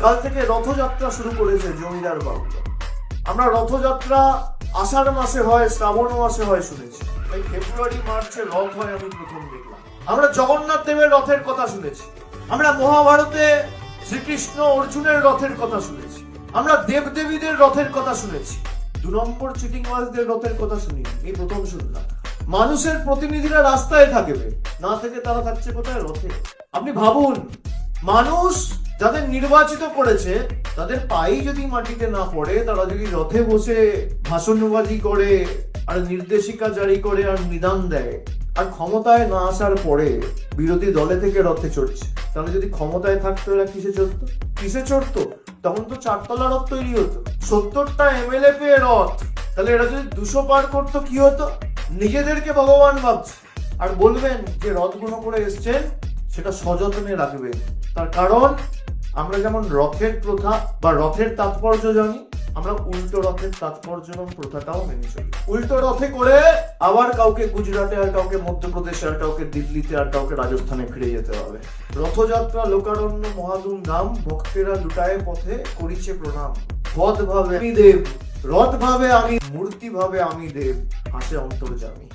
কাল থেকে রথযাত্রা শুরু করেছে জমিদার বাবুরা। আমরা রথযাত্রা আষাঢ় মাসে হয়, শ্রাবণ মাসে হয় শুনেছি, তাই ফেব্রুয়ারি মার্চে রথ হয় আমি প্রথম দেখলাম। আমরা জগন্নাথ দেবের রথের কথা শুনেছি, আমরা মহাভারতে শ্রীকৃষ্ণ অর্জুনের রথের কথা শুনেছি, আমরা দেবদেবীদের রথের কথা শুনেছি। 2 নম্বর চিটিংবাজদের রথের কথা শুনি, এই প্রথম শুনলাম। মানুষের প্রতিনিধিরা রাস্তায় থাকবে, না থেকে তারা থাকছে কোথায়? রথে। আপনি ভাবুন, মানুষ যাদের নির্বাচিত করেছে তাদের পায়ে যদি মাটিতে না পড়ে, তারা যদি রথে বসে ভাষণবাজি করে আর নির্দেশিকা জারি করে আর নিদান দেয়, আর ক্ষমতায় না আসার পরে বিরোধী দলে থেকে রথে চড়ছে, তাহলে যদি ক্ষমতায় থাকতো এরা কিসে চড়তো? তখন তো 4 তলা রথ তৈরি হতো। 70টা এমএলএ পেয়ে রথ, তাহলে এরা যদি 200 পার করতো কি হতো? নিজেদেরকে ভগবান ভাবছে আর বলবেন যে রথগুলো করে এসছেন সেটা সযত্নে রাখবেন। তার কারণ আমরা যেমন রথের প্রথা বা রথের তাৎপর্য জানি, আমরা উল্টো রথের তাৎপর্য এবং প্রথাটাও মেনে চলি। উল্টো রথে করে আবার কাউকে গুজরাটে, আর কাউকে মধ্যপ্রদেশে, আর কাউকে দিল্লিতে, আর কাউকে রাজস্থানে ফিরে যেতে হবে। রথযাত্রা লোকারণ্য মহাদুম নাম, ভক্তেরা লুটায় পথে করিছে প্রণাম। পথ ভাবে আমি দেব, রথ ভাবে আমি, মূর্তি ভাবে আমি দেব, হাসে অন্তর্যামী।